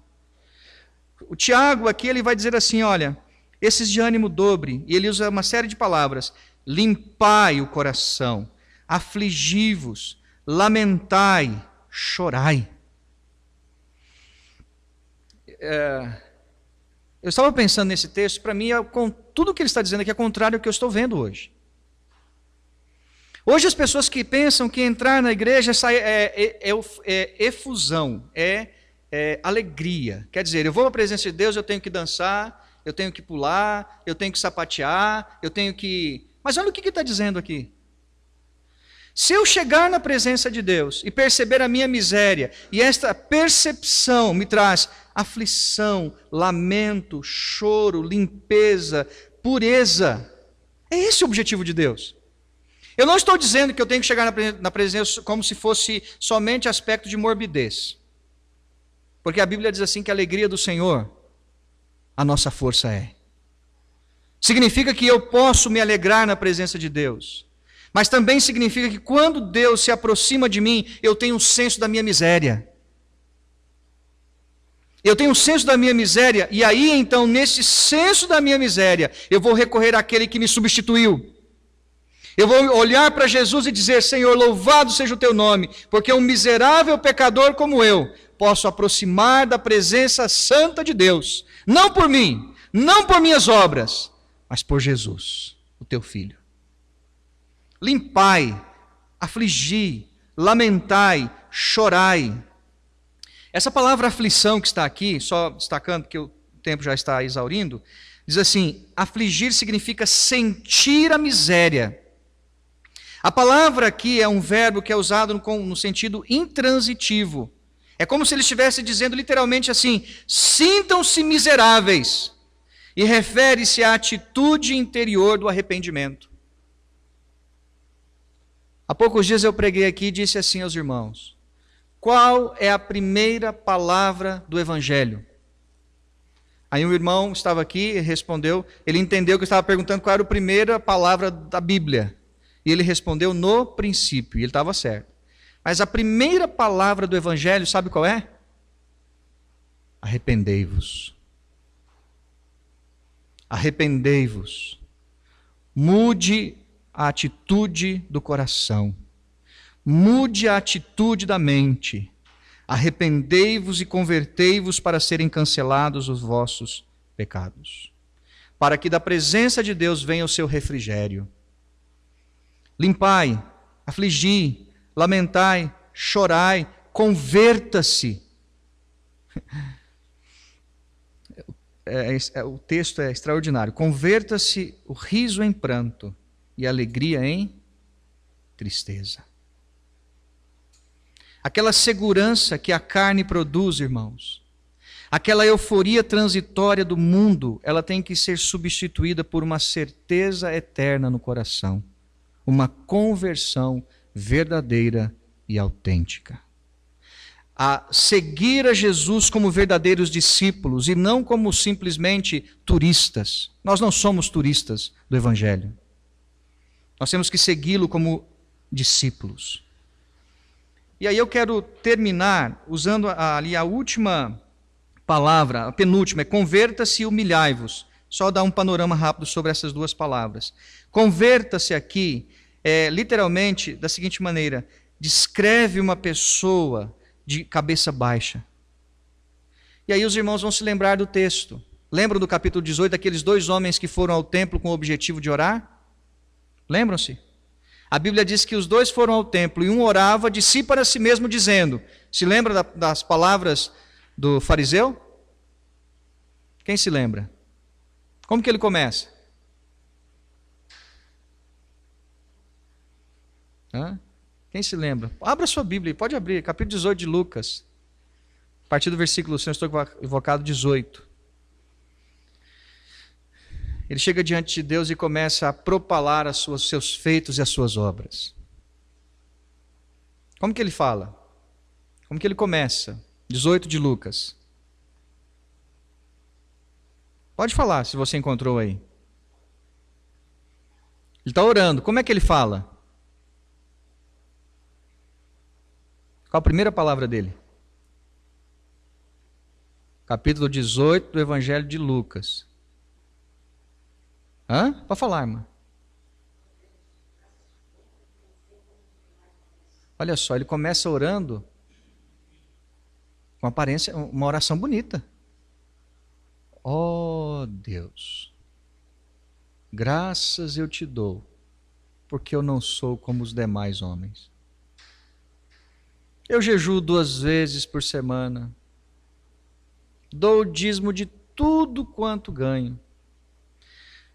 O Tiago aqui ele vai dizer assim, olha, esses de ânimo dobre, e ele usa uma série de palavras, limpai o coração, afligi-vos, lamentai, chorai. Eu estava pensando nesse texto, para mim, tudo que ele está dizendo aqui é contrário ao que eu estou vendo hoje. Hoje as pessoas que pensam que entrar na igreja é efusão, é alegria. Quer dizer, eu vou à presença de Deus, eu tenho que dançar, eu tenho que pular, eu tenho que sapatear, eu tenho que... Mas olha o que ele está dizendo aqui. Se eu chegar na presença de Deus e perceber a minha miséria, e esta percepção me traz aflição, lamento, choro, limpeza, pureza, é esse o objetivo de Deus. Eu não estou dizendo que eu tenho que chegar na presença como se fosse somente aspecto de morbidez. Porque a Bíblia diz assim que a alegria do Senhor, a nossa força é. Significa que eu posso me alegrar na presença de Deus. Mas também significa que quando Deus se aproxima de mim, eu tenho um senso da minha miséria. Eu tenho um senso da minha miséria, e aí então, nesse senso da minha miséria, eu vou recorrer àquele que me substituiu. Eu vou olhar para Jesus e dizer: Senhor, louvado seja o teu nome, porque um miserável pecador como eu, posso aproximar da presença santa de Deus, não por mim, não por minhas obras, mas por Jesus, o teu Filho. Limpai, afligi, lamentai, chorai. Essa palavra aflição que está aqui, só destacando porque o tempo já está exaurindo, diz assim: afligir significa sentir a miséria. A palavra aqui é um verbo que é usado no sentido intransitivo. É como se ele estivesse dizendo literalmente assim: sintam-se miseráveis. E refere-se à atitude interior do arrependimento. Há poucos dias eu preguei aqui e disse assim aos irmãos: qual é a primeira palavra do Evangelho? Aí um irmão estava aqui e respondeu, ele entendeu que eu estava perguntando qual era a primeira palavra da Bíblia. E ele respondeu: no princípio, e ele estava certo. Mas a primeira palavra do Evangelho, sabe qual é? Arrependei-vos. Arrependei-vos. Mude a atitude do coração. Mude a atitude da mente. Arrependei-vos e convertei-vos para serem cancelados os vossos pecados. Para que da presença de Deus venha o seu refrigério. Limpai, afligi, lamentai, chorai, converta-se. O texto é extraordinário. Converta-se o riso em pranto e a alegria em tristeza. Aquela segurança que a carne produz, irmãos, aquela euforia transitória do mundo, ela tem que ser substituída por uma certeza eterna no coração, uma conversão verdadeira e autêntica. A seguir a Jesus como verdadeiros discípulos e não como simplesmente turistas. Nós não somos turistas do Evangelho. Nós temos que segui-lo como discípulos. E aí eu quero terminar usando ali a última palavra, a penúltima, é converta-se e humilhai-vos. Só dar um panorama rápido sobre essas duas palavras. Converta-se aqui, literalmente, da seguinte maneira: descreve uma pessoa de cabeça baixa. E aí os irmãos vão se lembrar do texto. Lembram do capítulo 18, daqueles dois homens que foram ao templo com o objetivo de orar? Lembram-se? A Bíblia diz que os dois foram ao templo e um orava de si para si mesmo, dizendo... Se lembra das palavras do fariseu? Quem se lembra? Como que ele começa? Quem se lembra? Abra sua Bíblia, pode abrir, capítulo 18 de Lucas. A partir do versículo, se não estou equivocado, 18. Ele chega diante de Deus e começa a propalar os seus feitos e as suas obras. Como que ele fala? Como que ele começa? 18 de Lucas. Pode falar, se você encontrou aí. Ele está orando. Como é que ele fala? Qual a primeira palavra dele? Capítulo 18 do Evangelho de Lucas. Pode falar, irmã. Olha só, ele começa orando com aparência, uma oração bonita. Oh Deus, graças eu te dou, porque eu não sou como os demais homens. Eu jejuo 2 vezes por semana. Dou o dízimo de tudo quanto ganho.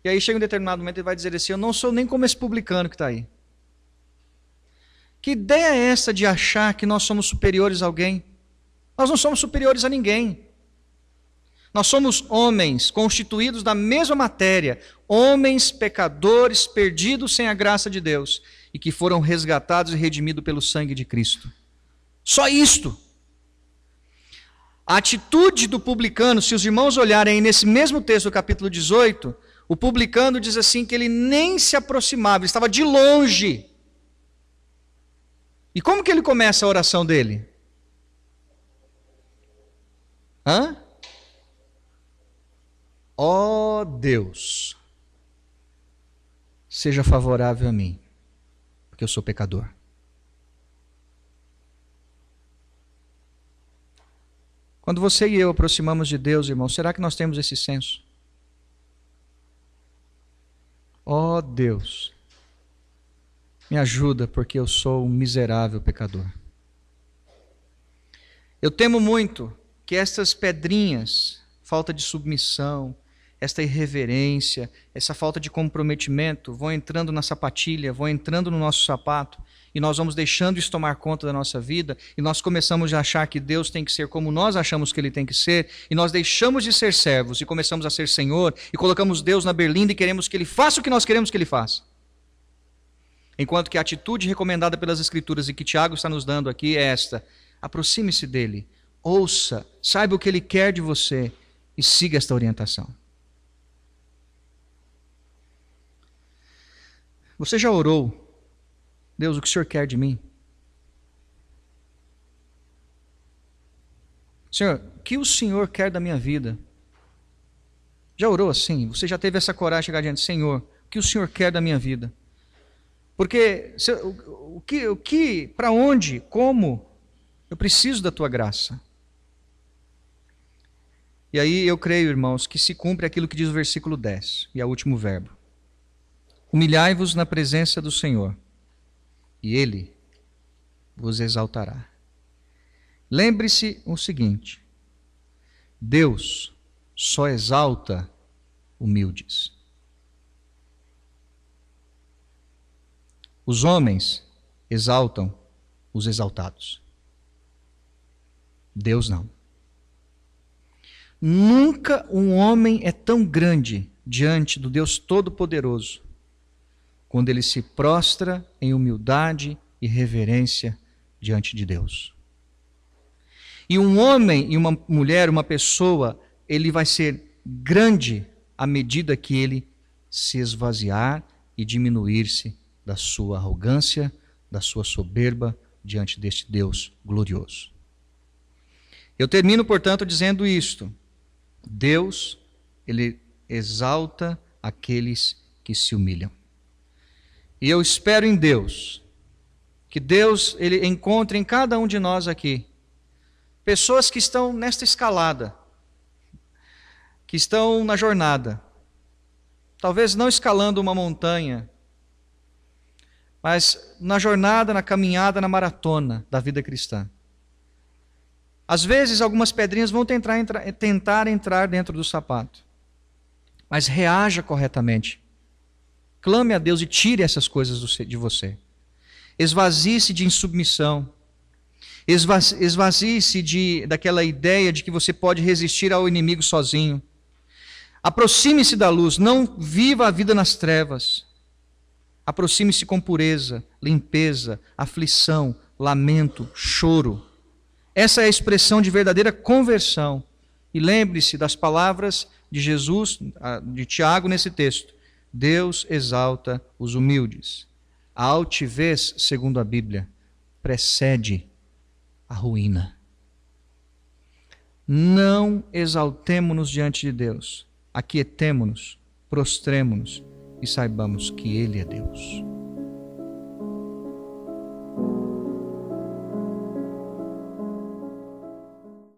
E aí chega um determinado momento e vai dizer assim, eu não sou nem como esse publicano que está aí. Que ideia é essa de achar que nós somos superiores a alguém? Nós não somos superiores a ninguém. Nós somos homens constituídos da mesma matéria, homens pecadores perdidos sem a graça de Deus e que foram resgatados e redimidos pelo sangue de Cristo. Só isto. A atitude do publicano, se os irmãos olharem aí nesse mesmo texto do capítulo 18, o publicano diz assim que ele nem se aproximava, ele estava de longe. E como que ele começa a oração dele? Ó Deus, seja favorável a mim, porque eu sou pecador. Quando você e eu aproximamos de Deus, irmão, será que nós temos esse senso? Ó Deus, me ajuda, porque eu sou um miserável pecador. Eu temo muito que essas pedrinhas, falta de submissão, esta irreverência, essa falta de comprometimento, vão entrando na sapatilha, vão entrando no nosso sapato, e nós vamos deixando isso tomar conta da nossa vida, e nós começamos a achar que Deus tem que ser como nós achamos que Ele tem que ser, e nós deixamos de ser servos, e começamos a ser Senhor, e colocamos Deus na berlinda, e queremos que Ele faça o que nós queremos que Ele faça. Enquanto que a atitude recomendada pelas Escrituras, e que Tiago está nos dando aqui, é esta: aproxime-se dEle, ouça, saiba o que Ele quer de você, e siga esta orientação. Você já orou? Deus, o que o Senhor quer de mim? Senhor, o que o Senhor quer da minha vida? Já orou assim? Você já teve essa coragem de chegar diante? Senhor, o que o Senhor quer da minha vida? Porque, para onde, como, eu preciso da tua graça. E aí eu creio, irmãos, que se cumpre aquilo que diz o versículo 10, e é o último verbo. Humilhai-vos na presença do Senhor, e Ele vos exaltará. Lembre-se o seguinte: Deus só exalta humildes. Os homens exaltam os exaltados. Deus não. Nunca um homem é tão grande diante do Deus Todo-Poderoso quando ele se prostra em humildade e reverência diante de Deus. E um homem e uma mulher, uma pessoa, ele vai ser grande à medida que ele se esvaziar e diminuir-se da sua arrogância, da sua soberba diante deste Deus glorioso. Eu termino, portanto, dizendo isto: Deus, Ele exalta aqueles que se humilham. E eu espero em Deus, que Deus Ele encontre em cada um de nós aqui pessoas que estão nesta escalada, que estão na jornada, talvez não escalando uma montanha, mas na jornada, na caminhada, na maratona da vida cristã. Às vezes algumas pedrinhas vão tentar entrar dentro do sapato, mas reaja corretamente. Clame a Deus e tire essas coisas de você. Esvazie-se de insubmissão. Esvazie-se daquela ideia de que você pode resistir ao inimigo sozinho. Aproxime-se da luz, não viva a vida nas trevas. Aproxime-se com pureza, limpeza, aflição, lamento, choro. Essa é a expressão de verdadeira conversão. E lembre-se das palavras de Jesus, de Tiago nesse texto: Deus exalta os humildes. A altivez, segundo a Bíblia, precede a ruína. Não exaltemo-nos diante de Deus. Aquietemo-nos, prostremo-nos e saibamos que Ele é Deus.